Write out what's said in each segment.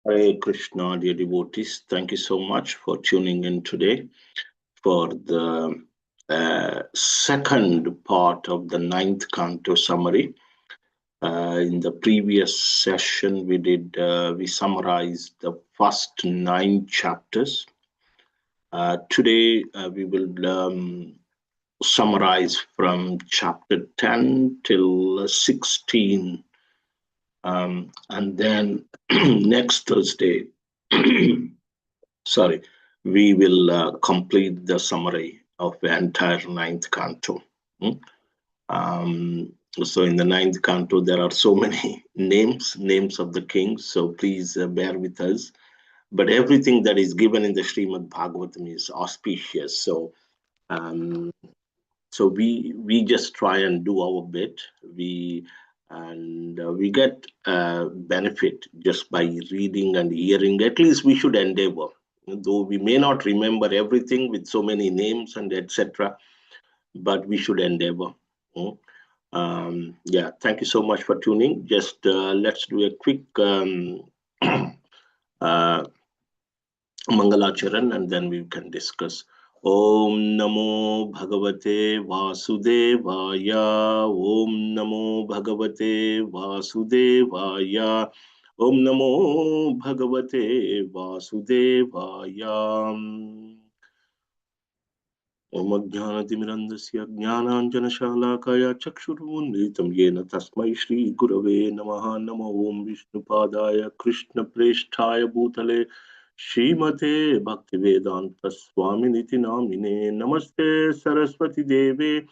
Hare Krishna, dear devotees. Thank you so much for tuning in today for the second part of the ninth canto summary. In the previous session, we summarized the first 9 chapters. Today, we will summarize from chapter 10 till 16. And then next Thursday, we will complete the summary of the entire ninth canto. So in the ninth canto, there are so many names of the kings, so please bear with us. But everything that is given in the Srimad Bhagavatam is auspicious. So we just try and do our bit. We get benefit just by reading and hearing. At least we should endeavor, though we may not remember everything with so many names and etc. But we should endeavor. Yeah, thank you so much for tuning. Just let's do a quick Mangalacharan and then we can discuss. Om Namo Bhagavate Vasudevaya. Om Namo Bhagavate Vasudevaya. Om Namo Bhagavate Vasudevaya. Om Ajnanatimirandasya Jnananjanashalakaya Chakshurunritam Yena Tasmai Shri Gurave Namaha Namo Om Vishnupadaya Krishna Presthaya Bhutale Srimate Bhaktivedanta Swaminiti Namine Namaste Saraswati Deve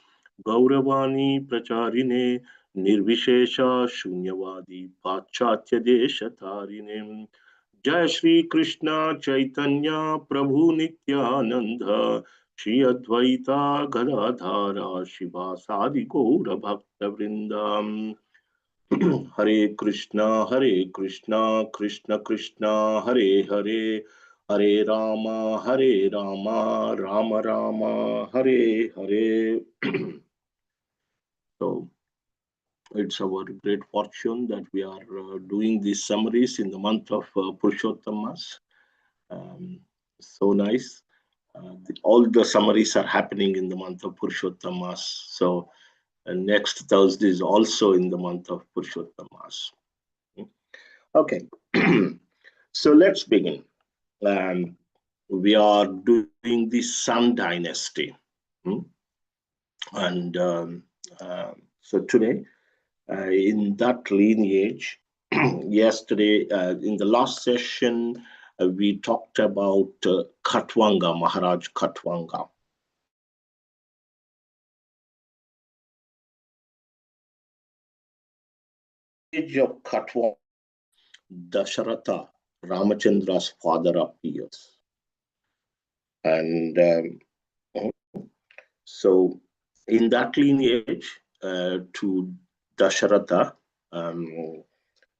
Gauravani Pracharine Nirvishesha Shunyavadi Pachatya Deshatarine Jai Shri Krishna Chaitanya Prabhu Nityananda Shri Advaita Gadadhara Shivasadi Gaura Bhakta Vrindam Hare Krishna, Krishna Krishna, Hare Hare, Hare Rama, Rama Rama, Hare Hare. So it's our great fortune that we are doing these summaries in the month of Purushottam Mas. So nice. All the summaries are happening in the month of Purushottam Mas. So next Thursday is also in the month of Purushottam Mas. Okay, so let's begin. We are doing the Sun Dynasty. And so today, in that lineage, yesterday, in the last session, we talked about Khatwanga, Maharaj Khatwanga. Age of Khatwanga, Dasharatha, Ramachandra's father, appears. And so in that lineage, to Dasharatha,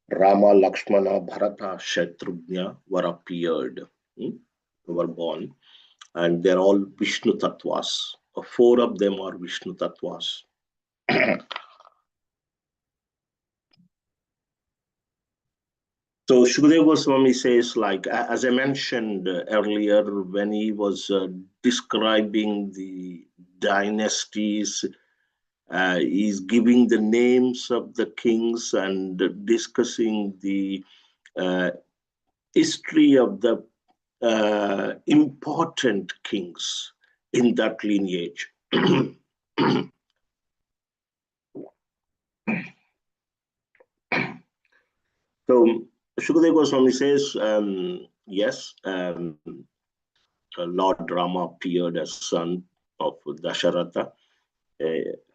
Rama, Lakshmana, Bharata, Shatrugna were appeared, were born, and they're all Vishnu Tattvas. 4 of them are Vishnu Tattvas. So Shukadeva Goswami says, like, as I mentioned earlier, when he was describing the dynasties, he's giving the names of the kings and discussing the history of the important kings in that lineage. So Shukadeva Goswami says, yes, Lord Rama appeared as son of Dasharatha,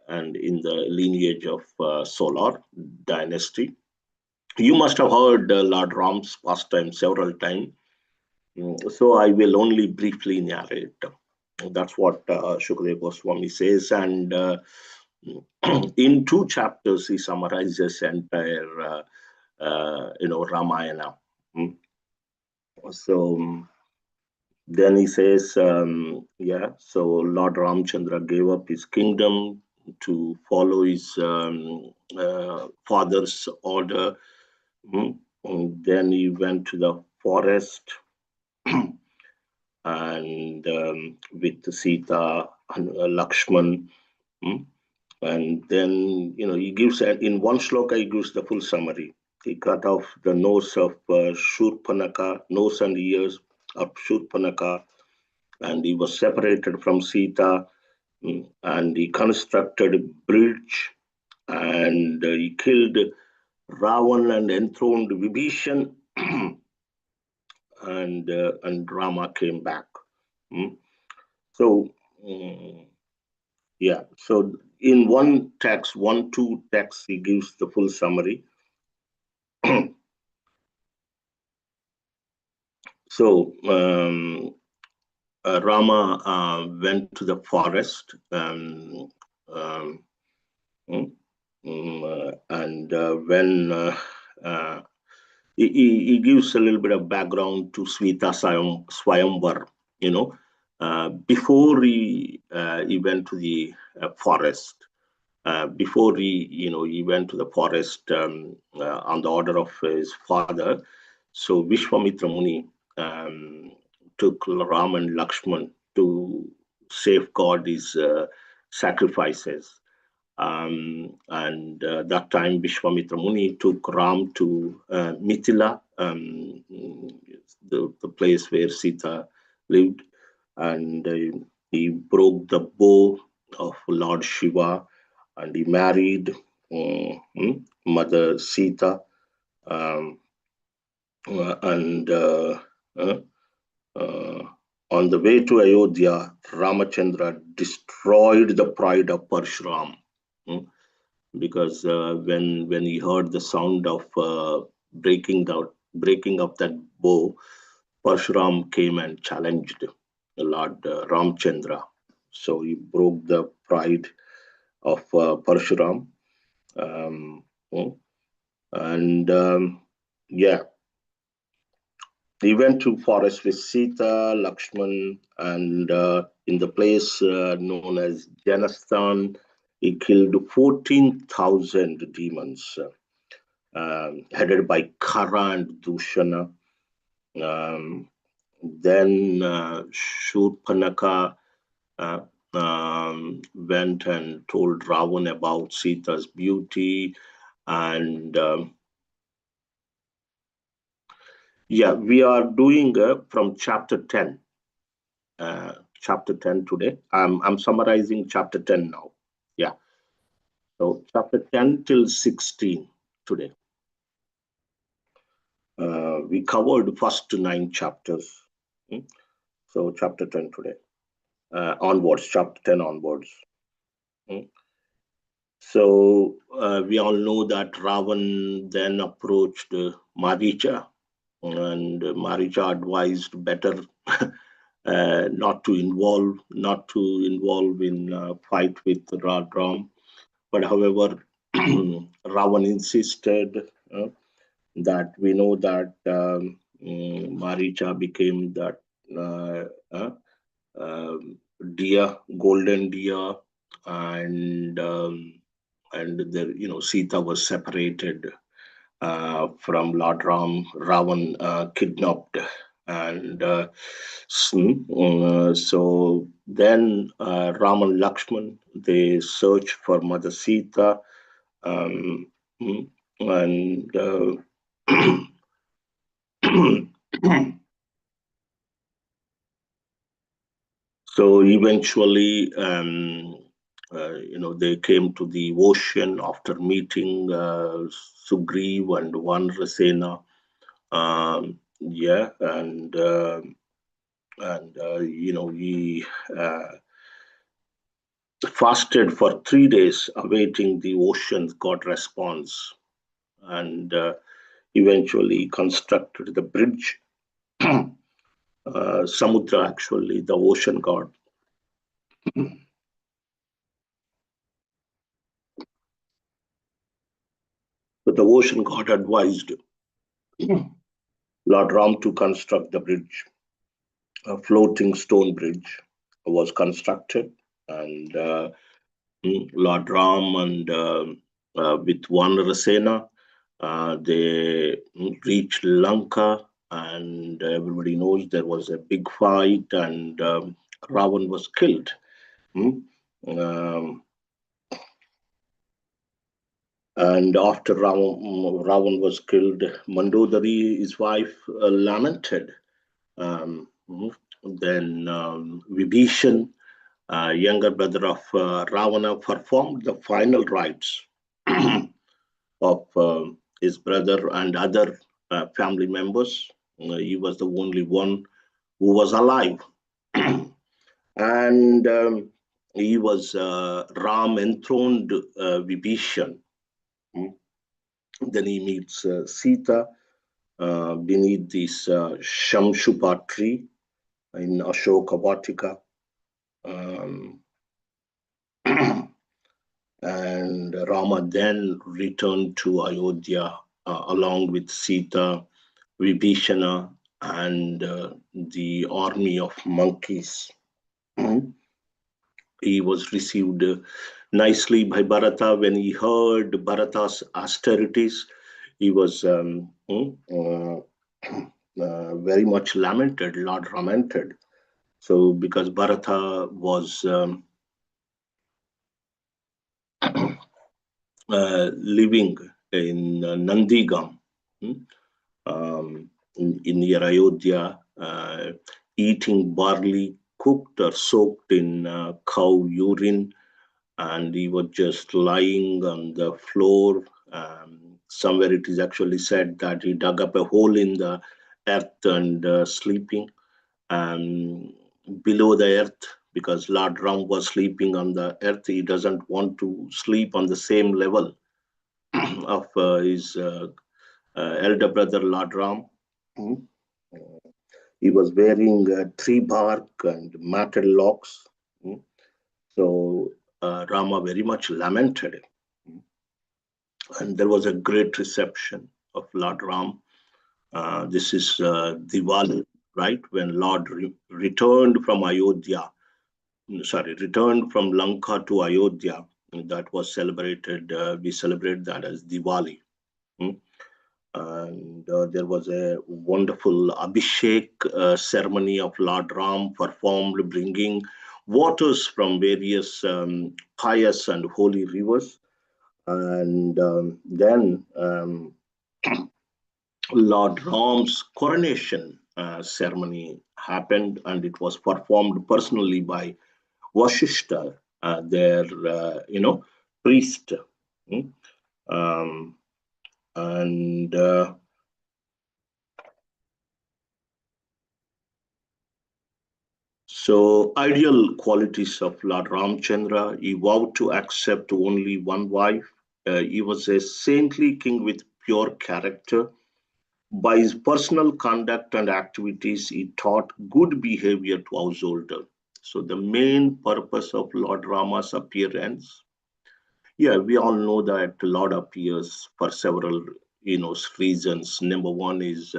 and in the lineage of Solar dynasty. You must have heard Lord Ram's pastime several times, so I will only briefly narrate. That's what Shukadeva Goswami says, and in 2 chapters he summarizes entire Ramayana. So then he says, so Lord Ramchandra gave up his kingdom to follow his father's order. And then he went to the forest and with Sita and Lakshman. And then, he gives, in one shloka, he gives the full summary. He cut off the nose of Shurpanaka, nose and ears of Shurpanaka, and he was separated from Sita, and he constructed a bridge, and he killed Ravan and enthroned Vibhishan, and Rama came back. So, yeah. So in one text, two texts, he gives the full summary. So Rama went to the forest, and when he gives a little bit of background to Svita Swayamvar, before he went to the forest. Before he went to the forest on the order of his father. So Vishwamitra Muni took Ram and Lakshman to safeguard his sacrifices. And that time Vishwamitra Muni took Ram to Mithila, the place where Sita lived, and he broke the bow of Lord Shiva, and he married Mother Sita, and on the way to Ayodhya, Ramachandra destroyed the pride of Parshuram, because when he heard the sound of breaking up that bow, Parshuram came and challenged Lord Ramchandra. So he broke the pride of Parshuram. He went to forest with Sita, Lakshman, and in the place known as Janasthan, he killed 14,000 demons, headed by Kara and Dushana. Then Shurpanaka went and told Ravan about Sita's beauty, and we are doing from chapter 10. Chapter 10 today. I'm summarizing chapter 10 now. Yeah. So chapter 10 till 16 today. We covered first 9 chapters. So chapter 10 today. Onwards, chapter 10 onwards. So we all know that Ravan then approached Maricha, and Maricha advised better not to involve in fight with Ram. But however, Ravan insisted that we know that Maricha became that deer, golden deer, and Sita was separated from Lord Ram. Ravan kidnapped, and so then Ram and Lakshman, they search for Mother Sita, and so eventually, they came to the ocean after meeting Sugriv and Vanrasena. He fasted for 3 days, awaiting the ocean's god response, and eventually constructed the bridge. Samudra, actually, the ocean god. But the ocean god advised Lord Ram to construct the bridge. A floating stone bridge was constructed, and Lord Ram and with Vanrasena, they reached Lanka, and everybody knows there was a big fight, and Ravan was killed. Hmm? Um, and after Ravan was killed, Mandodari, his wife, lamented. Then Vibhishan, younger brother of Ravana, performed the final rites of his brother and other family members. He was the only one who was alive. And he was Ram enthroned Vibhishan. Mm. Then he meets Sita beneath this Shamshupa tree in Ashoka Vatika. Um, and Rama then returned to Ayodhya along with Sita, Vibhishana, and the army of monkeys. He was received nicely by Bharata. When he heard Bharata's austerities, he was very much lamented, Lord lamented. So, because Bharata was living in Nandigam, in near Ayodhya, eating barley cooked or soaked in cow urine, and he was just lying on the floor. Somewhere it is actually said that he dug up a hole in the earth and sleeping below the earth, because Lord Ram was sleeping on the earth. He doesn't want to sleep on the same level of his elder brother Lord Ram. Mm. He was wearing tree bark and matted locks. Mm. So Rama very much lamented. And there was a great reception of Lord Ram. This is Diwali, right? When Lord returned from Ayodhya, returned from Lanka to Ayodhya. That was celebrated, we celebrate that as Diwali. Hmm? And there was a wonderful Abhishek ceremony of Lord Ram performed, bringing waters from various pious and holy rivers. And then Lord Ram's coronation ceremony happened, and it was performed personally by Vashishta, their priest. Mm. Um, and So, ideal qualities of Lord Ramchandra: he vowed to accept only one wife. He was a saintly king with pure character. By his personal conduct and activities, he taught good behavior to householders. So, the main purpose of Lord Rama's appearance, yeah, we all know that Lord appears for several, reasons. Number one is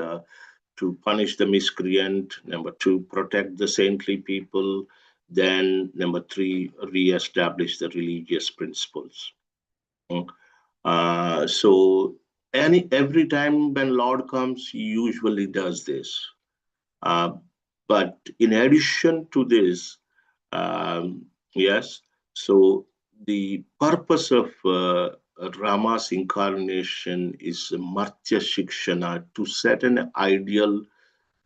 to punish the miscreant. Number two, protect the saintly people. Then number three, re-establish the religious principles. Mm. So every time when Lord comes, he usually does this. Uh, but in addition to this, yes, so the purpose of Rama's incarnation is Martya Shikshana, to set an ideal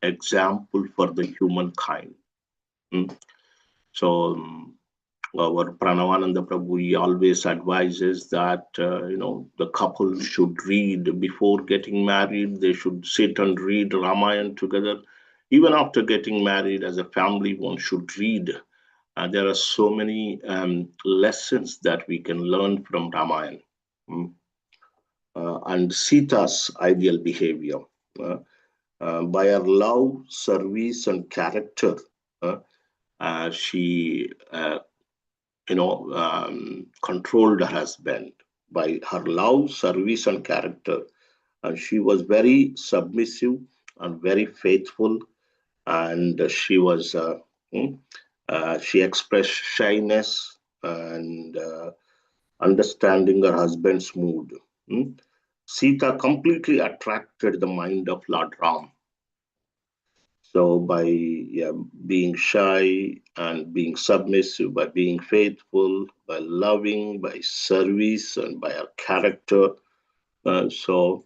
example for the humankind. Mm. So our Pranavananda Prabhu, he always advises that the couple should read before getting married. They should sit and read Ramayana together. Even after getting married, as a family, one should read. There are so many lessons that we can learn from Ramayana. Mm. And Sita's ideal behavior. By her love, service, and character, she, controlled her husband by her love, service, and character. And she was very submissive and very faithful. And she expressed shyness and understanding her husband's mood. Mm. Sita completely attracted the mind of Lord Ram. So by being shy and being submissive, by being faithful, by loving, by service, and by our character, so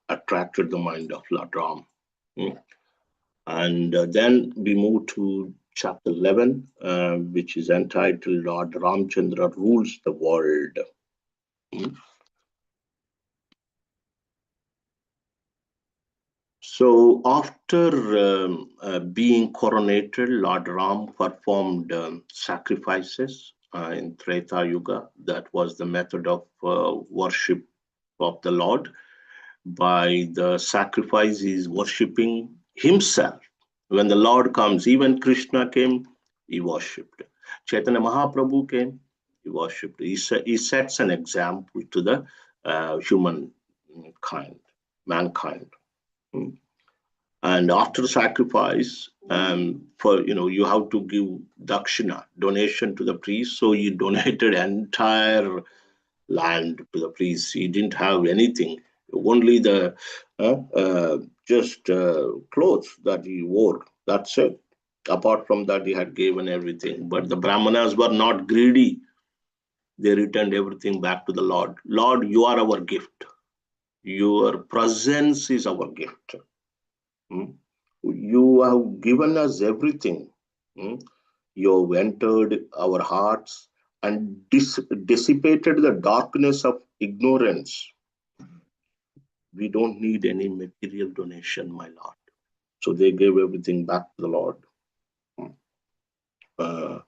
attracted the mind of Lord Ram. Mm. And then we move to chapter 11, which is entitled Lord Ramchandra Rules the World. Mm. So after being coronated, Lord Ram performed sacrifices in Treta Yuga. That was the method of worship of the Lord. By the sacrifice, he is worshipping himself. When the Lord comes, even Krishna came, he worshipped. Chaitanya Mahaprabhu came, he worshipped. He sets an example to the mankind. Hmm. And after sacrifice, for you have to give dakshina, donation to the priest. So he donated entire land to the priest. He didn't have anything, only the just clothes that he wore. That's it. Apart from that, he had given everything. But the Brahmanas were not greedy. They returned everything back to the Lord. Lord, you are our gift. Your presence is our gift. Hmm? You have given us everything. Hmm? You have entered our hearts and dissipated the darkness of ignorance. We don't need any material donation, my Lord. So they gave everything back to the Lord. Uh,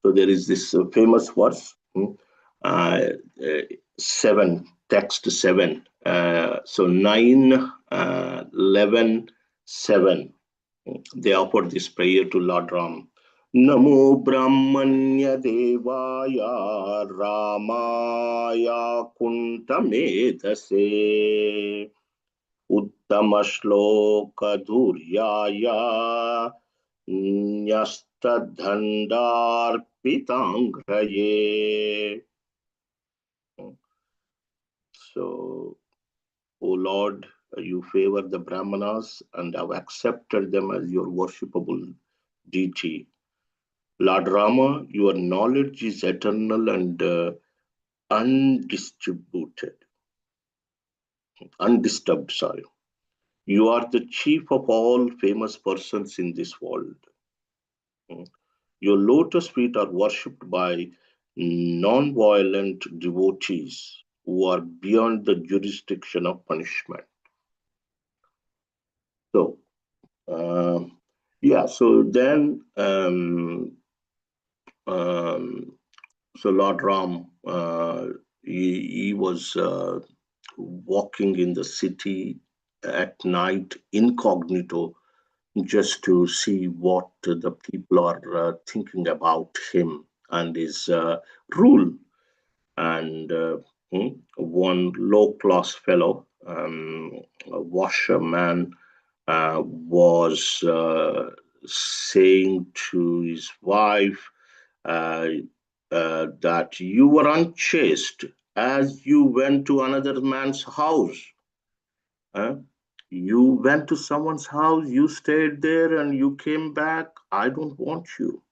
so there is this famous verse, uh, 7, text 7. So 9, 11, 7. They offered this prayer to Lord Ram. Namo Brahmanya Devaya Ramaya Kuntamedase Uttamashloka Nyastadhandarpitangraye. So, O Lord, you favor the Brahmanas and have accepted them as your worshipable deity. Lord Rama, your knowledge is eternal and undisturbed, sorry. You are the chief of all famous persons in this world. Your lotus feet are worshipped by non-violent devotees who are beyond the jurisdiction of punishment. So, so then, so Lord Ram, he was walking in the city at night incognito just to see what the people are thinking about him and his rule. And one low-class fellow, a washerman, was saying to his wife that you were unchaste as you went to another man's house. You went to someone's house, you stayed there, and you came back. I don't want you.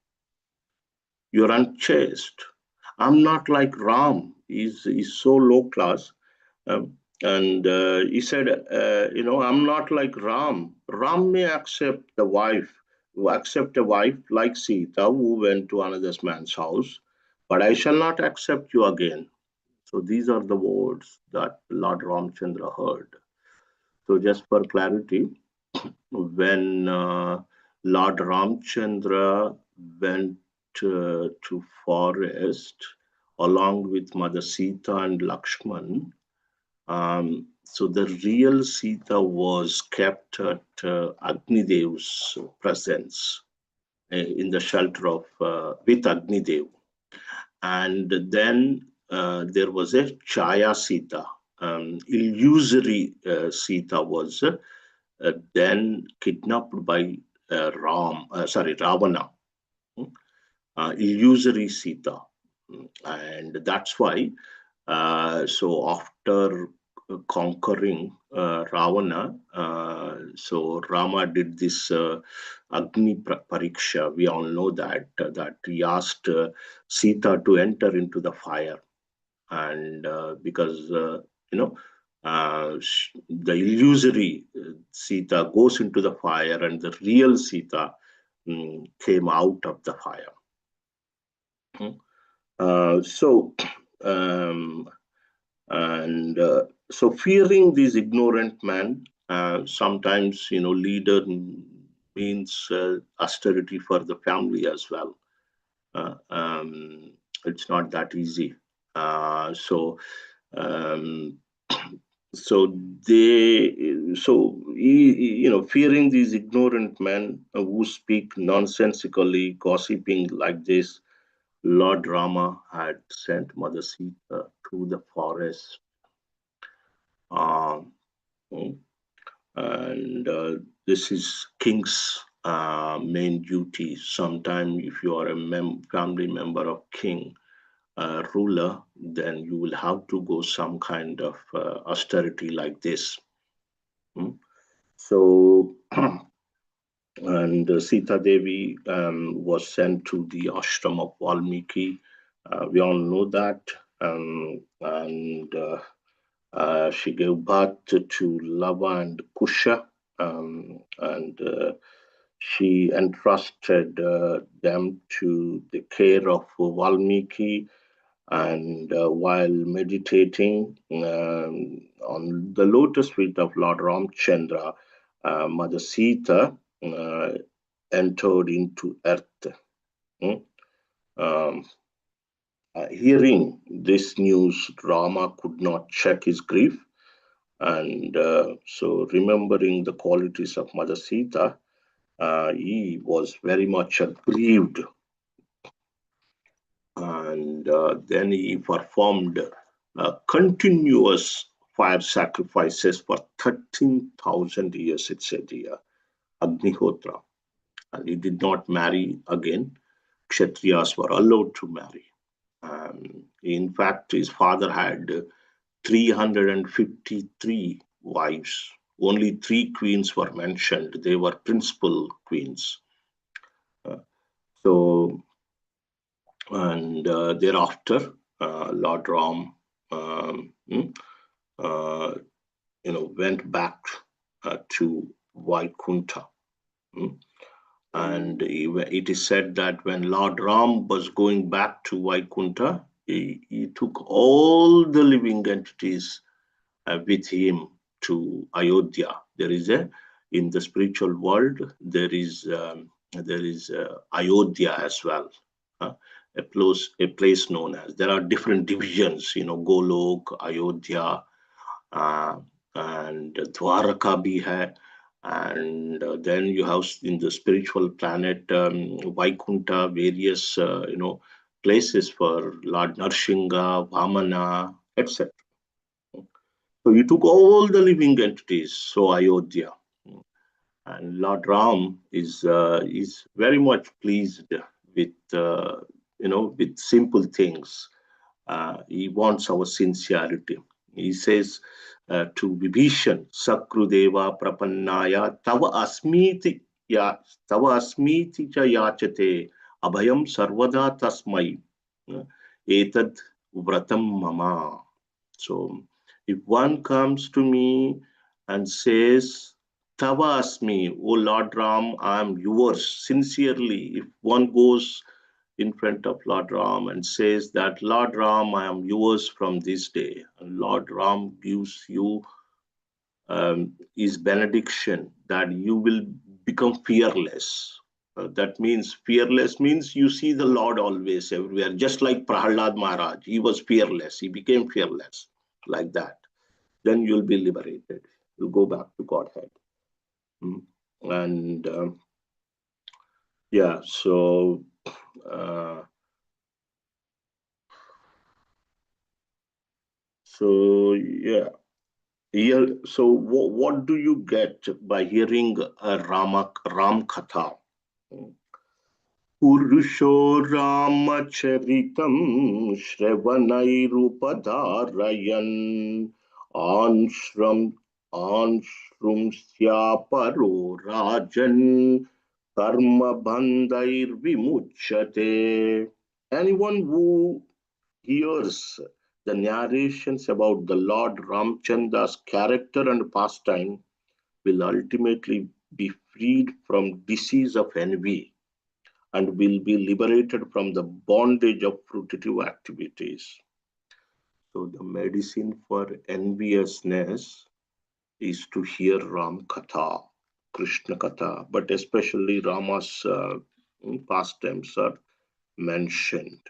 You're unchaste. I'm not like Ram. He's so low class. And he said, I'm not like Ram. Ram may accept a wife like Sita who went to another man's house, but I shall not accept you again. So these are the words that Lord Ramchandra heard. So just for clarity, when Lord Ramchandra went to forest along with Mother Sita and Lakshman, so the real Sita was kept at Agnidev's presence in the shelter of with Agnidev. And then there was a Chaya Sita, illusory Sita was then kidnapped by Ravana, illusory Sita. And that's why, so after conquering Ravana. So Rama did this Agni Pariksha. We all know that he asked Sita to enter into the fire, and because the illusory Sita goes into the fire, and the real Sita came out of the fire. So um, and so fearing these ignorant men, sometimes leader means austerity for the family as well. uh, um, it's not that easy. Um, so fearing these ignorant men who speak nonsensically, gossiping like this, Lord Rama had sent Mother Sita to the forest. Um, and this is king's main duty. Sometime, if you are a family member of king, ruler, then you will have to go some kind of austerity like this. So, and Sita Devi was sent to the ashram of Valmiki. We all know that. And she gave birth to Lava and Kusha, and she entrusted them to the care of Valmiki. And while meditating on the lotus feet of Lord Ramchandra, Mother Sita entered into earth. Mm? Um, Hearing this news, Rama could not check his grief. And so, remembering the qualities of Mother Sita, he was very much grieved. And then he performed continuous fire sacrifices for 13,000 years, it said here, Agnihotra. And he did not marry again. Kshatriyas were allowed to marry. In fact, his father had 353 wives. Only 3 queens were mentioned. They were principal queens. So, and thereafter, Lord Ram, went back to Vaikunta. And it is said that when Lord Ram was going back to Vaikunta, he took all the living entities with him to Ayodhya. In the spiritual world, there is Ayodhya as well, a place known as. There are different divisions, Golok, Ayodhya, and Dwaraka bhi hai. And then you have in the spiritual planet Vaikunta, various places for Lord Narsingha, Vamana, etc. So he took all the living entities, so Ayodhya. And Lord Ram is very much pleased with with simple things. He wants our sincerity. He says to Vibhishan, Sakrudeva Prapannaya Tava Asmiti cha yachate Abhayam Sarvada Tasmai Etad Vratam Mama. So if one comes to me and says, Tava Asmi, O Lord Ram, I am yours, sincerely, if one goes in front of Lord Ram and says that, Lord Ram, I am yours from this day, and Lord Ram gives you his benediction that you will become fearless. That means fearless means you see the Lord always everywhere, just like Prahlad Maharaj. He was fearless. He became fearless like that. Then you'll be liberated. You'll go back to Godhead. And yeah, so uh, yeah. Here, so what do you get by hearing a Ram Katha? Purusho Ramacharitam Shravanairupadharayan Anshram Anshrumsya Paro Rajan Karma Bandhair Vimuchyate. Anyone who hears the narrations about the Lord Ramchandra's character and pastime will ultimately be freed from disease of envy and will be liberated from the bondage of fruitive activities. So the medicine for enviousness is to hear Ram Katha, Krishna Katha, but especially Rama's pastimes are mentioned.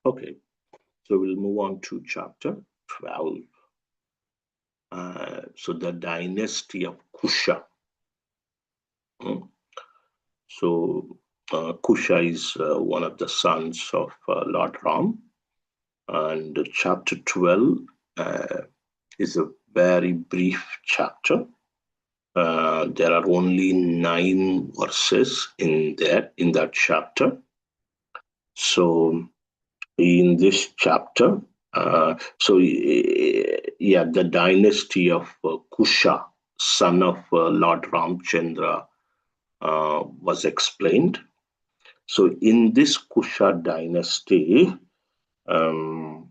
Okay, so we'll move on to chapter 12. So the dynasty of Kusha. So Kusha is one of the sons of Lord Ram, and chapter 12 is a very brief chapter. There are only 9 verses in that chapter. So in this chapter, the dynasty of Kusha, son of Lord Ramchandra, was explained. So in this Kusha dynasty, um,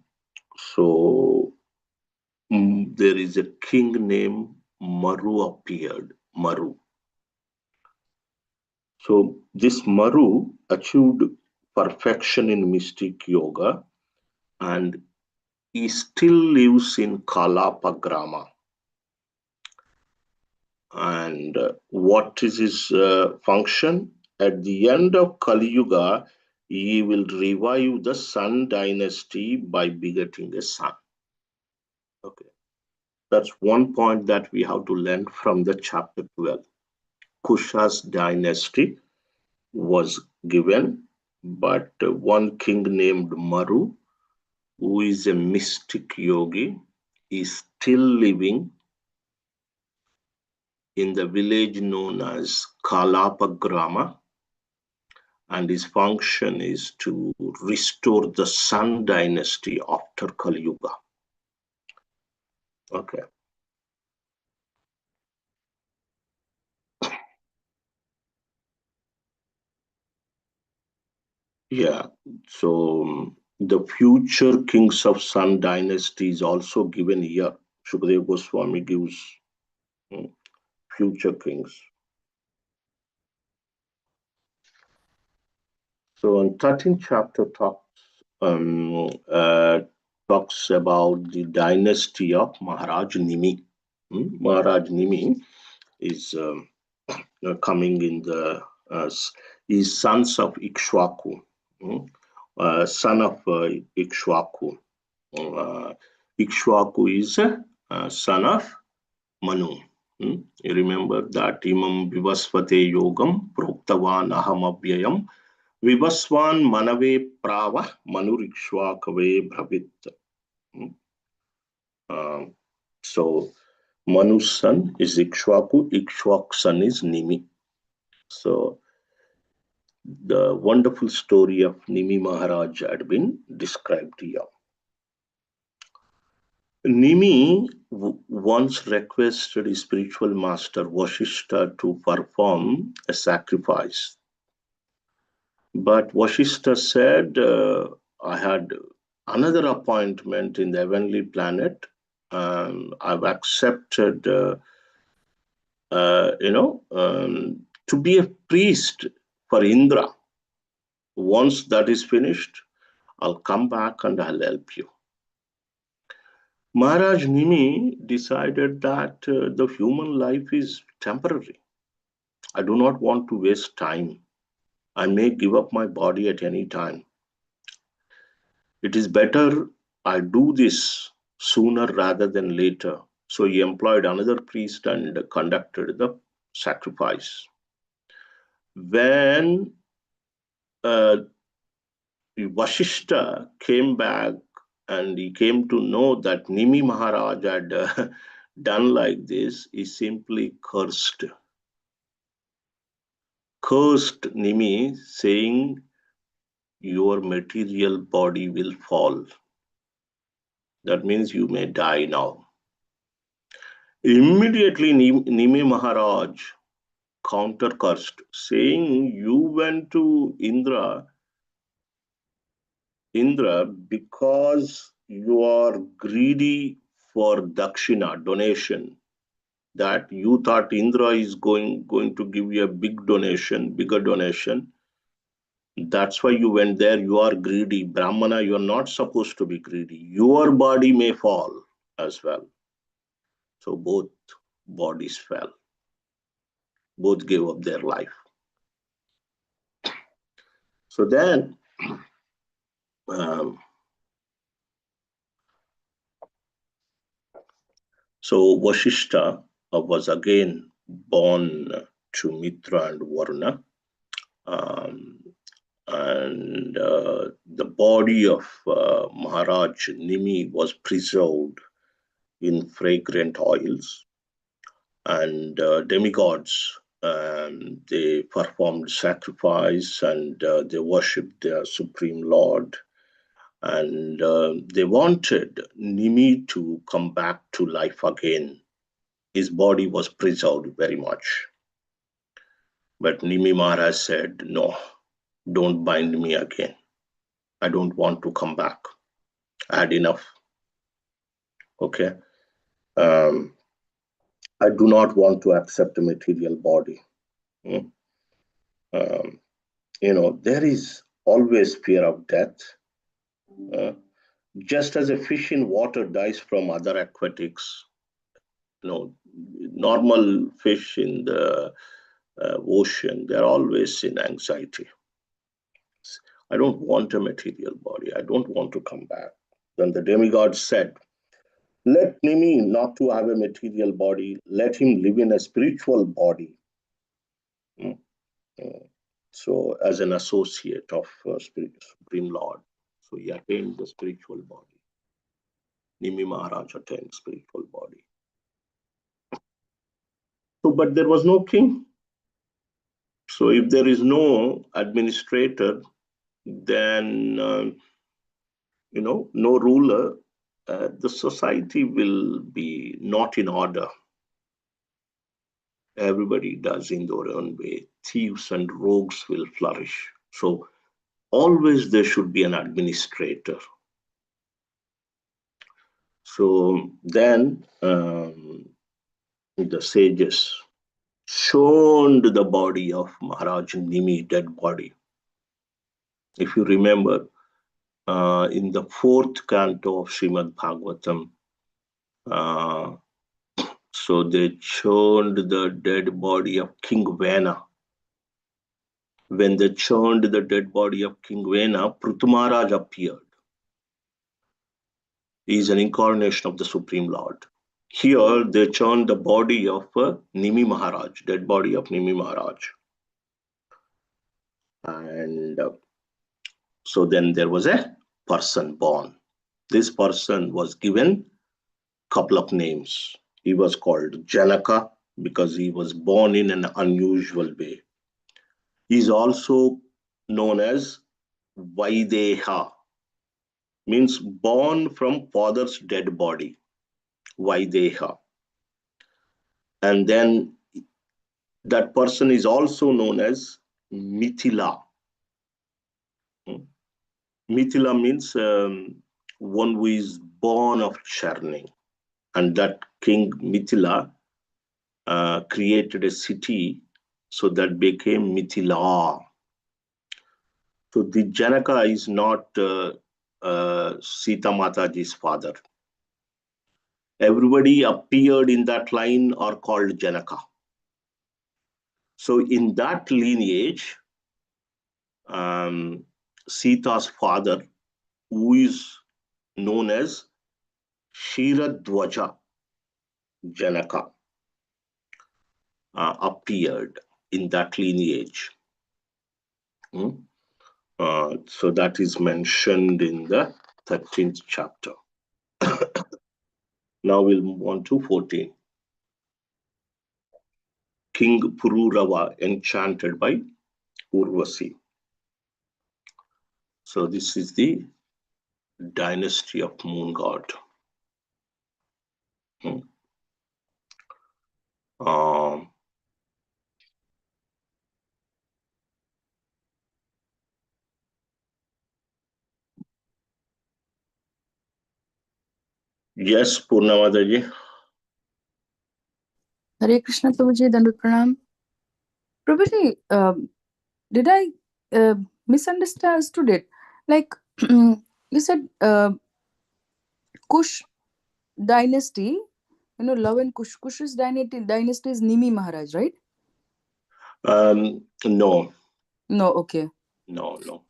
there is a king named Maru appeared. Maru. So this Maru achieved perfection in mystic yoga, and he still lives in Kalapagrama. And what is his function? At the end of Kali Yuga, he will revive the Sun dynasty by begetting a son. Okay, that's one point that we have to learn from the chapter 12. Kusha's dynasty was given, but one king named Maru, who is a mystic yogi, is still living in the village known as Kalapagrama, and his function is to restore the Sun dynasty after Kali Yuga. Okay. Yeah. So the future kings of Sun dynasty is also given here. Shukadeva Goswami gives future kings. So, in 13th chapter talks about the dynasty of Maharaj Nimi. Maharaj Nimi is coming in the is sons of Ikshwaku, son of Ikshwaku. Ikshwaku is son of Manu. You remember that Imam Vivasvate Yogam Proktavan Aham Abhyayam Vivaswan Manave Prava Manurikshwakave Bhavit. So Manu's son is Ikshwaku, Ikshwak's son is Nimi. So the wonderful story of Nimi Maharaj had been described here. Nimi once requested his spiritual master Vashishta to perform a sacrifice. But Vashishta said, I had another appointment in the heavenly planet. I've accepted, to be a priest for Indra. Once that is finished, I'll come back and I'll help you. Maharaj Nimi decided that the human life is temporary. I do not want to waste time. I may give up my body at any time. It is better I do this sooner rather than later. So he employed another priest and conducted the sacrifice. When Vashishta came back and he came to know that Nimi Maharaj had done like this, he simply cursed Nimi, saying, your material body will fall. That means you may die now. Immediately, Nimi Maharaj counter-cursed, saying, you went to Indra, because you are greedy for dakshina, donation, that you thought Indra is going to give you a bigger donation. That's why you went there. You are greedy. Brahmana, you are not supposed to be greedy. Your body may fall as well. So both bodies fell. Both gave up their life. So then, so Vashishta was again born to Mitra and Varuna. And the body of Maharaj Nimi was preserved in fragrant oils, and demigods, they performed sacrifice, and they worshipped their supreme lord, and they wanted Nimi to come back to life again. His body was preserved very much, but Nimi Maharaj said, no, don't bind me again. I don't want to come back. I had enough. Okay. I do not want to accept a material body. Mm. There is always fear of death. Uh, just as a fish in water dies from other aquatics, normal fish in the ocean, they're always in anxiety. I don't want a material body. I don't want to come back. Then the demigod said, let Nimi not to have a material body. Let him live in a spiritual body. Mm. So, as an associate of Supreme Lord, so he attained the spiritual body. Nimi Maharaj attained spiritual body. So, but there was no king. So, if there is no administrator, then no ruler, the society will be not in order. Everybody does in their own way. Thieves and rogues will flourish. So always there should be an administrator. So then the sages showed the body of Maharaj Nimi, dead body. If you remember, in the 4th canto of Srimad Bhagavatam, so they showed the dead body of King Vena. When they churned the dead body of King Vena, Prithu Maharaj appeared. He is an incarnation of the Supreme Lord. Here, they churned the body of Nimi Maharaj, dead body of Nimi Maharaj. And so then there was a person born. This person was given a couple of names. He was called Janaka because he was born in an unusual way. He is also known as Vaideha, means born from father's dead body, Vaideha. And then that person is also known as Mithila. Mithila means one who is born of churning. And that King Mithila created a city, so that became Mithila. So the Janaka is not Sita Mataji's father. Everybody appeared in that line are called Janaka. So in that lineage, Sita's father, who is known as Shiradwaja Janaka, appeared in that lineage. So that is mentioned in the 13th chapter. Now we'll move on to 14. King Pururava enchanted by Urvasi. So this is the dynasty of moon god. Hmm. Um, yes, Purnamadaji. Hare Krishna Prabhuji, Dandut Pranam. Prabhuji, did I misunderstood it? Like, you said Kush dynasty, love and Kush's dynasty is Nimi Maharaj, right? No, No, okay. no.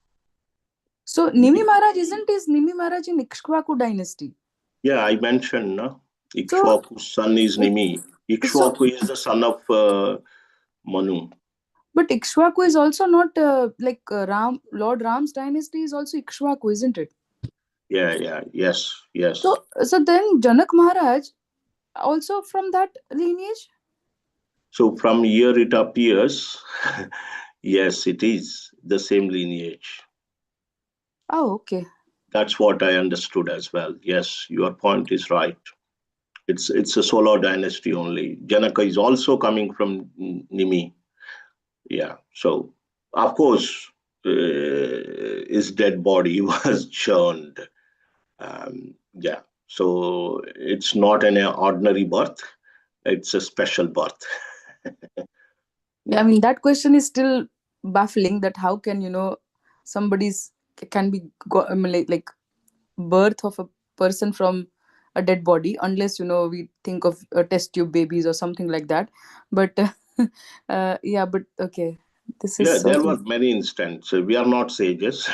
So Nimi Maharaj isn't his Nimi Maharaj in Ikshvaku dynasty? Yeah, I mentioned So, Ikshvaku's son is it, Nimi. so Ikshvaku is the son of Manu. but Ikshvaku is also not like Lord Ram's dynasty is also Ikshvaku, isn't it? Yeah, yes. So then Janak Maharaj also from that lineage? So from here it appears, yes, it is the same lineage. Oh, okay. That's what I understood as well. Yes, your point is right. It's a solo dynasty only. Janaka is also coming from Nimi. Yeah. So of course, his dead body was churned. Yeah. So it's not an ordinary birth. It's a special birth. Yeah, I Yeah. mean that question is still baffling. That how can somebody's can be like birth of a person from a dead body unless we think of test tube babies or something like that. But yeah, but okay, this is Yeah, there something. were many instances. We are not sages,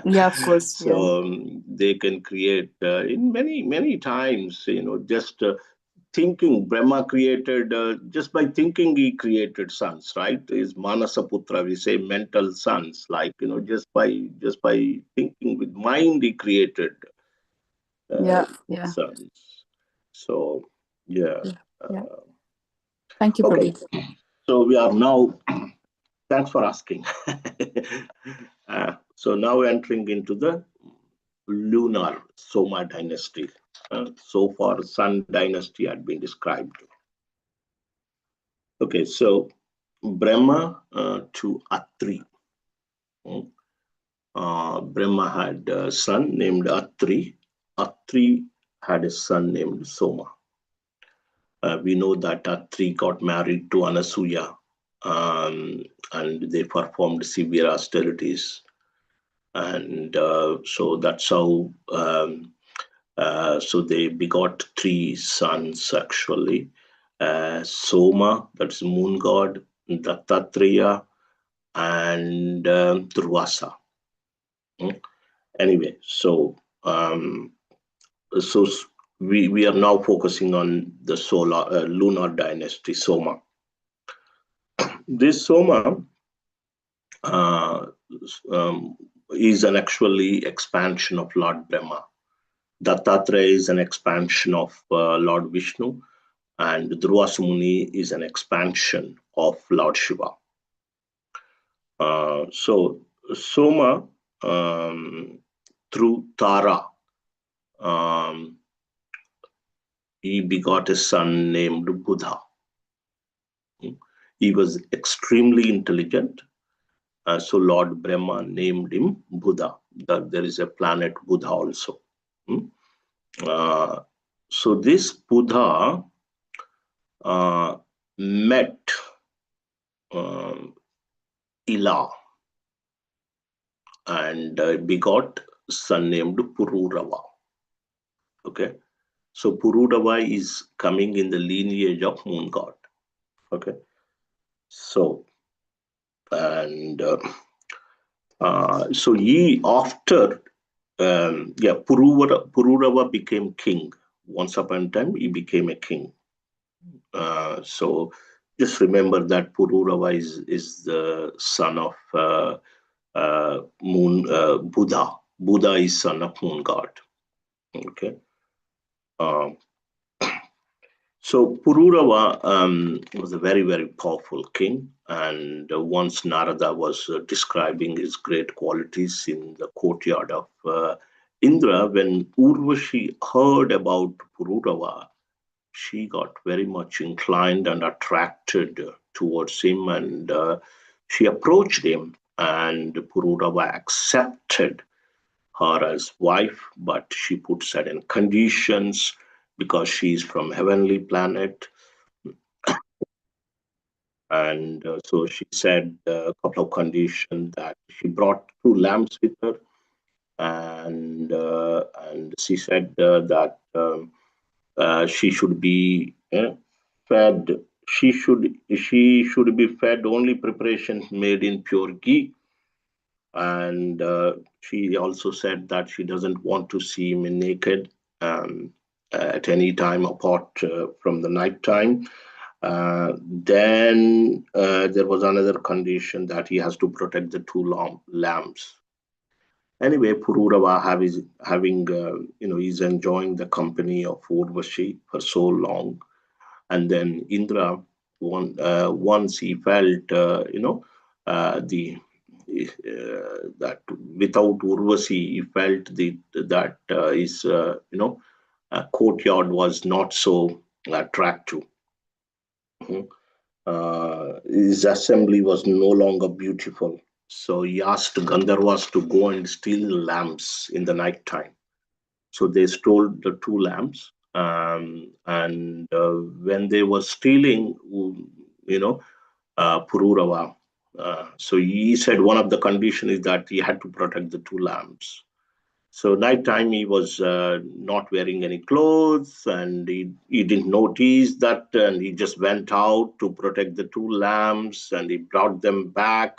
Yeah, of course. Yeah, so they can create in many times. Just thinking. Brahma created just by thinking. He created sons, right? Is Manasaputra. We say mental sons. Like just by thinking with mind, he created yeah, yeah, sons. So yeah. yeah, yeah. Uh, Thank you, okay. Prabhu. So we are now. Thanks for asking. So now entering into the lunar Soma dynasty. So far, Sun dynasty had been described. Okay, so Brahma to Atri. Hmm. Brahma had a son named Atri. Atri had a son named Soma. We know that Atri got married to Anasuya, and they performed severe austerities. And so that's how so they begot three sons actually. Soma, that's moon god, Dattatreya, and Durvasa. Mm. Anyway, so we are now focusing on the solar lunar dynasty Soma. This Soma uh, um, is an actually expansion of Lord Brahma. Dattatreya is an expansion of Lord Vishnu, and Durvasa Muni is an expansion of Lord Shiva. So Soma, through Tara, um, he begot a son named Buddha. He was extremely intelligent, so Lord Brahma named him Buddha. There is a planet Buddha also. Hmm? Uh, so this Buddha met um, Ila and begot son named Pururava. Okay, so Pururava is coming in the lineage of moon god. Okay, so and so he after Pururava became king. Once upon a time, he became a king. So just remember that Pururava is the son of moon Buddha. Buddha is son of moon god. Okay. Um, So Pururava was a very, very powerful king. And once Narada was describing his great qualities in the courtyard of Indra, when Urvashi heard about Pururava, she got very much inclined and attracted towards him, and she approached him, and Pururava accepted her as wife, but she put certain conditions because she is from heavenly planet. And so she said a couple of conditions that she brought two lamps with her, and she said that she should be fed. She should be fed only preparations made in pure ghee, and she also said that she doesn't want to see him naked at any time apart from the night time. Then there was another condition that he has to protect the two lamps. Anyway, Pururava having he's enjoying the company of Urvashi for so long, and then Indra, once he felt, the that without Urvasi, he felt that his courtyard was not so attractive. Mhm. His assembly was no longer beautiful. So he asked Gandharvas to go and steal lamps in the night time. So they stole the two lamps, and when they were stealing, Pururava. So he said one of the conditions is that he had to protect the two lamps. So nighttime he was not wearing any clothes, and he didn't notice that, and he just went out to protect the two lamps, and he brought them back.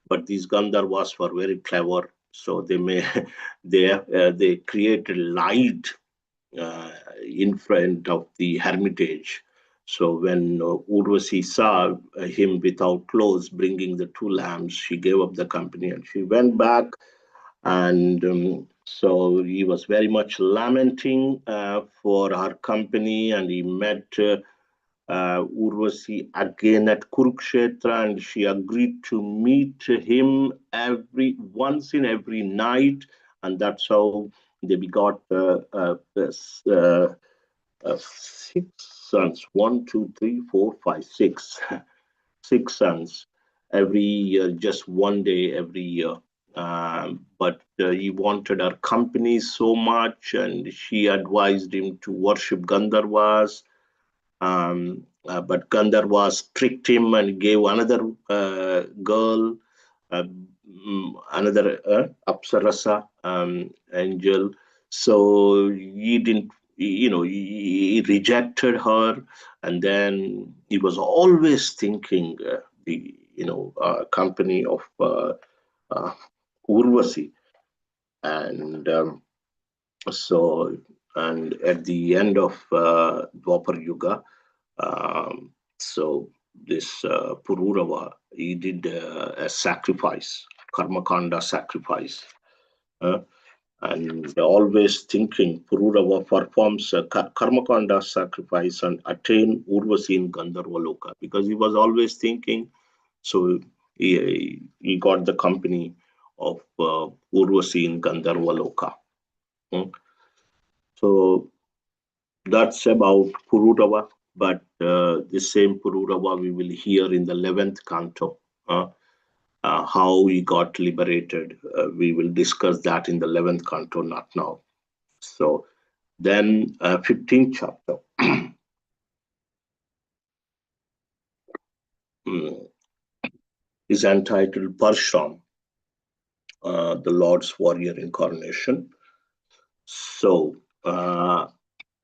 But these Gandharvas were very clever, so they created light in front of the hermitage. So when Urvasi saw him without clothes bringing the two lamps, she gave up the company and she went back. And so he was very much lamenting for her company, and he met Urvasi again at Kurukshetra, and she agreed to meet him every once in every night, and that's how they begot six sons. One, two, three, four, five, six, six sons every year, just one day every year. But he wanted her company so much, and she advised him to worship Gandharvas, but Gandharvas tricked him and gave another girl, uh, another Apsarasa angel. So he didn't, he rejected her, and then he was always thinking the company of uh, Urvasi, and so and at the end of Dwapar Yuga. So this Pururava, he did a sacrifice, Karmakanda sacrifice. Uh, and always thinking Pururava performs a Karmakanda sacrifice and attain Urvasi in Gandharva Loka, because he was always thinking. So he got the company of Urvasi in Gandharva Loka. Hmm. So that's about Pururava, but the same Pururava we will hear in the 11th canto. How he got liberated. We will discuss that in the 11th canto, not now. So then 15th chapter mm, is entitled Parshram, the Lord's warrior incarnation. So,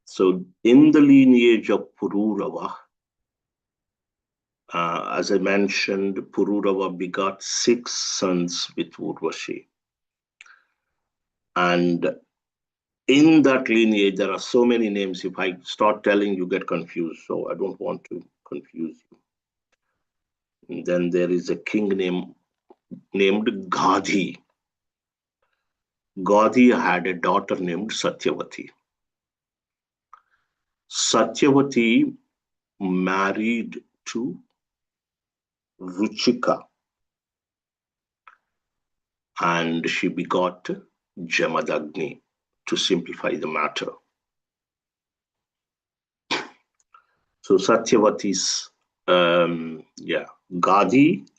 so in the lineage of Pururava, as I mentioned, Pururava begot six sons with Urvashi. And in that lineage, there are so many names. If I start telling, you get confused. So I don't want to confuse you. And then there is a king named Gadhi. Gadhi had a daughter named Satyavati. Satyavati married to Ruchika and she begot Jamadagni. To simplify the matter, so Satyavati's Gadi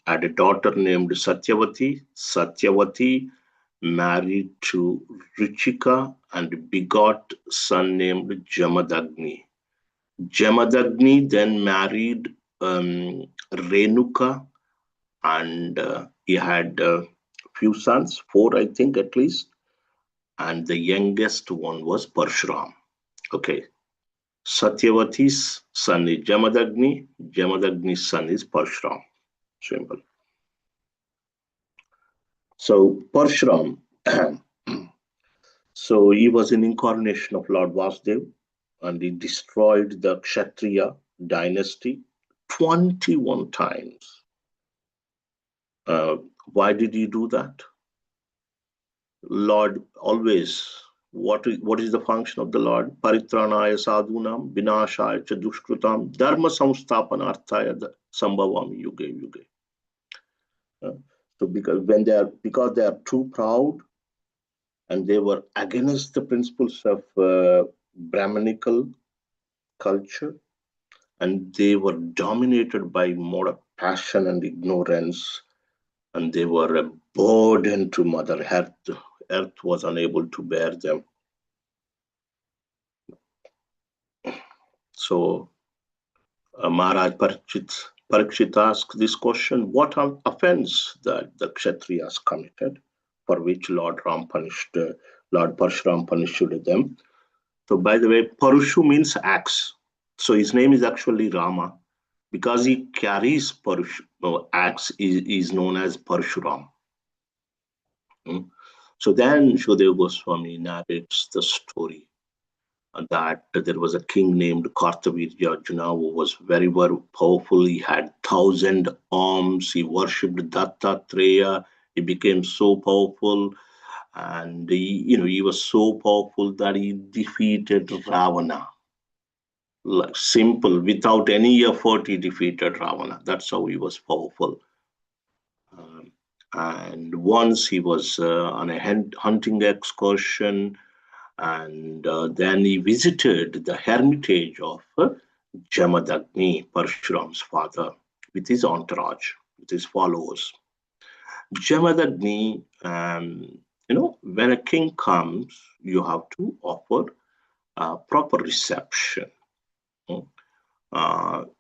had a daughter named Satyavati. Satyavati married to Ruchika and begot son named Jamadagni. Jamadagni then married Renuka and he had few sons, four I think at least, and the youngest one was Parshuram. Okay, Satyavati's son is Jamadagni, Jamadagni's son is Parshuram. Simple. So Parshuram, so he was an incarnation of Lord Vasudev and he destroyed the Kshatriya dynasty 21 times. Uh, why did he do that? Lord always, what is the function of the Lord? Paritranaya sadhunam, vinashaya cha dushkrutam, dharma samsthapanarthaya sambhavam yuge yuge. Uh, so because they are too proud and they were against the principles of Brahmanical culture and they were dominated by more passion and ignorance and they were a burden to Mother Earth. Earth was unable to bear them. So Maharaj Parikshit asked this question: what offense that the Kshatriyas committed, for which Lord Parshuram punished them? So, by the way, Parushu means axe. So his name is actually Rama. Because he carries axe, is known as Parshuram. So then Shukadeva Goswami narrates the story that there was a king named Kartavirya Arjuna who was very, very powerful. He had 1,000 arms. He worshipped Dattatreya. He became so powerful, and he was so powerful that he defeated Ravana. Like simple, without any effort, he defeated Ravana. That's how he was powerful. Um, and once he was on a hunting excursion and then he visited the hermitage of Jamadagni, Parshuram's father, with his entourage, with his followers. Jamadagni, when a king comes, you have to offer a proper reception.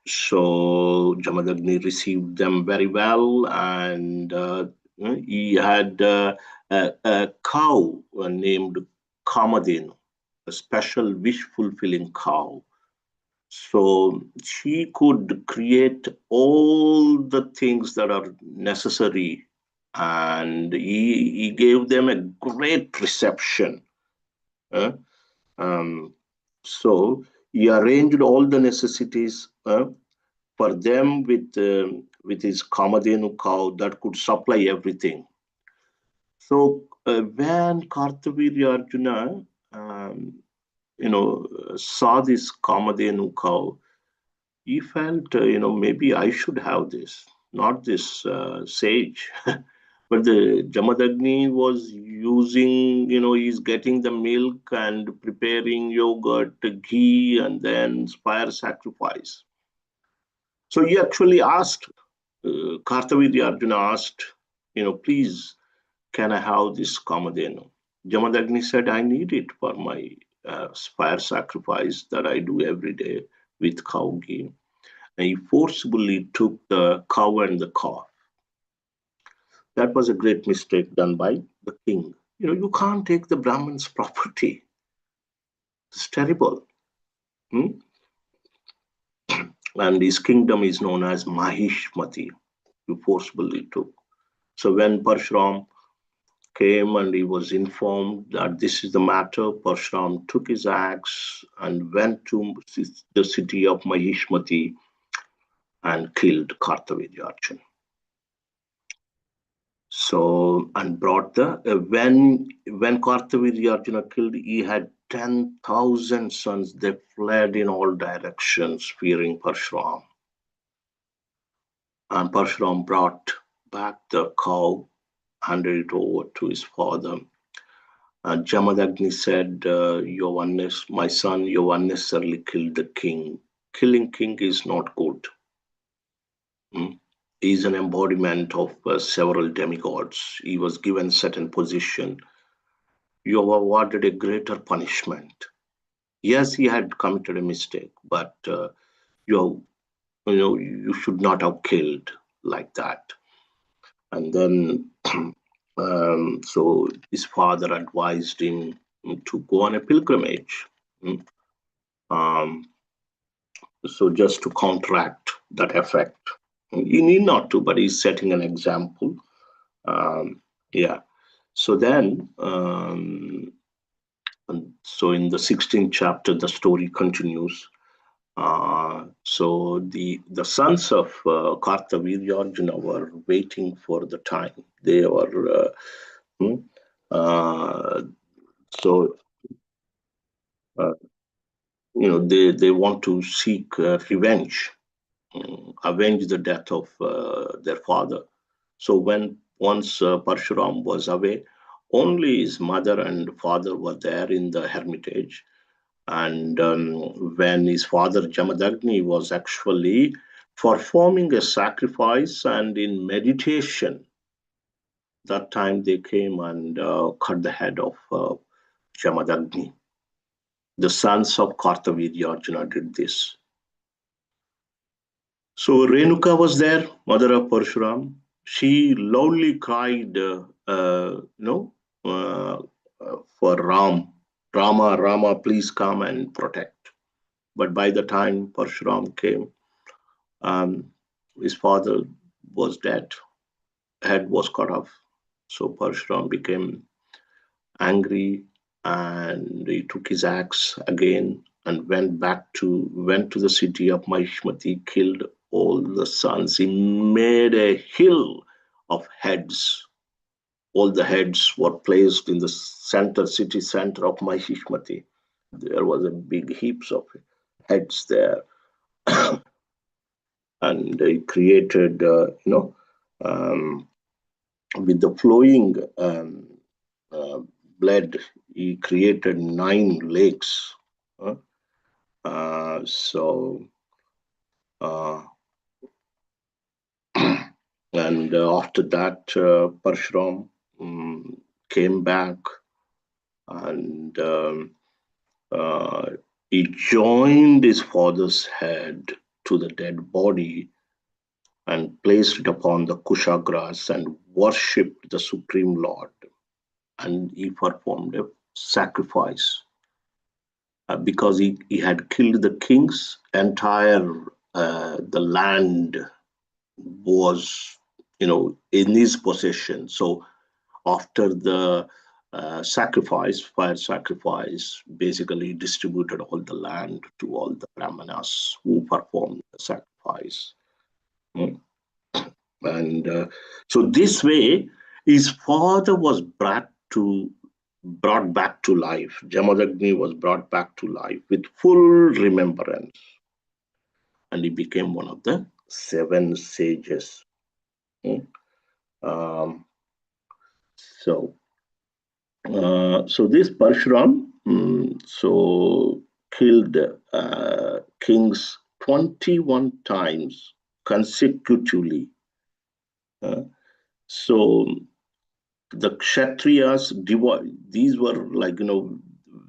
So Jamadagni received them very well, and he had a cow named Kamadenu, a special wish-fulfilling cow. So she could create all the things that are necessary, and he gave them a great reception. Um, so he arranged all the necessities for them with his Kamadenu cow that could supply everything. So when Kartavirya Arjuna, saw this Kamadenu cow, he felt, maybe I should have this, not this sage. But the Jamadagni was using, he's getting the milk and preparing yogurt, ghee, and then fire sacrifice. So he actually asked, Kartavirya Arjuna asked, please, can I have this Kamadenu? Jamadagni said, I need it for my fire sacrifice that I do every day with cow ghee. And he forcibly took the cow and the calf. That was a great mistake done by the king. You can't take the Brahman's property. It's terrible. And his kingdom is known as Mahishmati. You forcibly took. So when Parshuram came and he was informed that this is the matter, Parshuram took his axe and went to the city of Mahishmati and killed Kartavirya Arjuna. So, and brought when Kartavirya Arjuna killed, he had 10,000 sons, they fled in all directions, fearing Parshuram. And Parshuram brought back the cow, handed it over to his father. And Jamadagni said, my son, you unnecessarily killed the king. Killing king is not good. He is an embodiment of several demigods. He was given certain position. You have awarded a greater punishment. Yes, he had committed a mistake, but you you should not have killed like that. And then, so his father advised him to go on a pilgrimage. Mm. Um, so just to counteract that effect, you need not to, but he's setting an example. Yeah. So then, so in the 16th chapter, the story continues. So the sons of Kartavirya Arjuna were waiting for the time. They were hmm, uh, so uh, they want to seek revenge, avenge the death of their father. So when once Parshuram was away, only his mother and father were there in the hermitage. And when his father Jamadagni was actually performing a sacrifice and in meditation, that time they came and cut the head of Jamadagni. The sons of Kartavirya Arjuna did this. So Renuka was there, mother of Parshuram. She loudly cried, uh, for Rama, please come and protect. But by the time Parshuram came, um, his father was dead, head was cut off. So Parshuram became angry and he took his axe again and went to the city of Mahishmati, killed all the sons. He made a hill of heads. All the heads were placed in the city center of Mahishmati. There was a big heaps of heads there. And he created, um, with the flowing uh, blood, he created 9 lakes. Uh, so, uh, and after that, Parshuram came back and uh, he joined his father's head to the dead body and placed it upon the Kushagras and worshipped the Supreme Lord. And he performed a sacrifice because he had killed the kings. Entire the land was, in his possession. So after the fire sacrifice, basically distributed all the land to all the brahmanas who performed the sacrifice. Mm. And so this way, his father was brought back to life. Jamadagni was brought back to life with full remembrance, and he became one of the 7 sages. Mm. Um, so, so this Parshuram, so killed kings 21 times consecutively. So the Kshatriyas, these were like,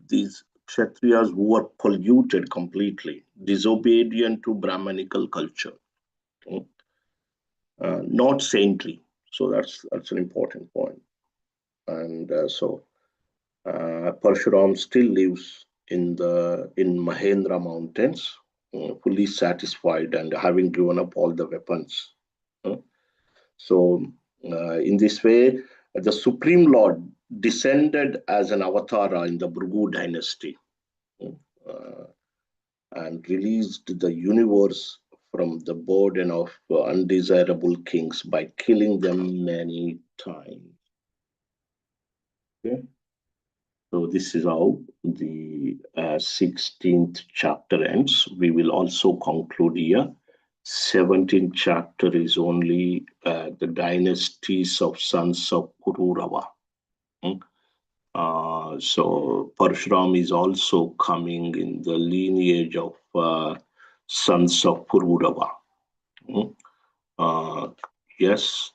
these Kshatriyas who were polluted completely, disobedient to Brahmanical culture, not saintly. So that's an important point. And so Parshuram still lives in Mahendra Mountains, fully satisfied and having given up all the weapons. uh, So, in this way, the Supreme Lord descended as an avatar in the Bhrigu dynasty, uh, and released the universe from the burden of undesirable kings by killing them many times. Okay? So this is how the 16th chapter ends. We will also conclude here. 17th chapter is only the dynasties of sons of Pururava. So Parshuram is also coming in the lineage of sons of Pururava. Yes.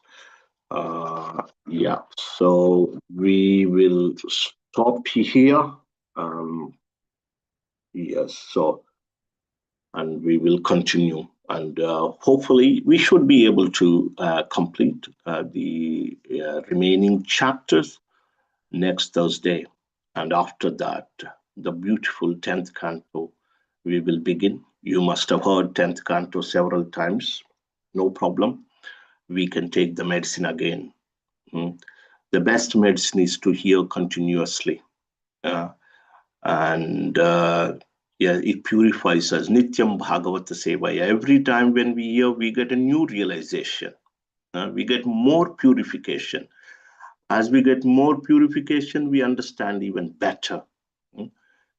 Yeah. So we will stop here. Yes. So, and we will continue. And hopefully, we should be able to complete the remaining chapters next Thursday. And after that, the beautiful 10th canto, we will begin. You must have heard 10th canto several times. No problem. We can take the medicine again. The best medicine is to hear continuously. And yeah, it purifies us. Nityam Bhagavata Sevaya. Every time when we hear, we get a new realization. We get more purification. As we get more purification, we understand even better.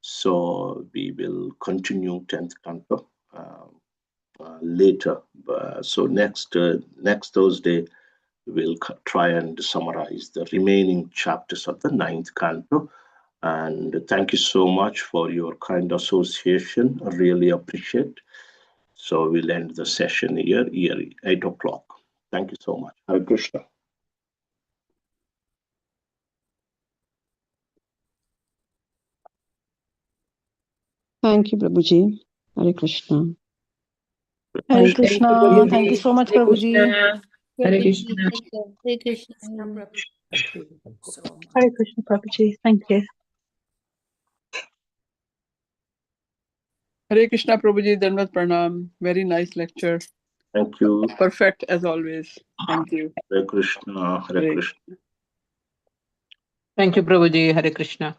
So we will continue 10th canto later. So next Thursday, we'll try and summarize the remaining chapters of the 9th canto. And thank you so much for your kind association. I really appreciate. So we'll end the session here 8 o'clock. Thank you so much. Hare Krishna. Thank you, Prabhuji. Hare Krishna. Hare Thank you. Krishna. Thank you so much, Hare Prabhuji. Krishna. Hare Hare Krishna. Hare Krishna. Thank you so much. Hare Krishna, Prabhuji. Thank you. Hare Krishna Prabhuji, Dandavat Pranam. Very nice lecture. Thank you. Perfect as always. Thank you. Hare Krishna. Hare Hare Krishna. Thank you, Prabhuji. Hare Krishna.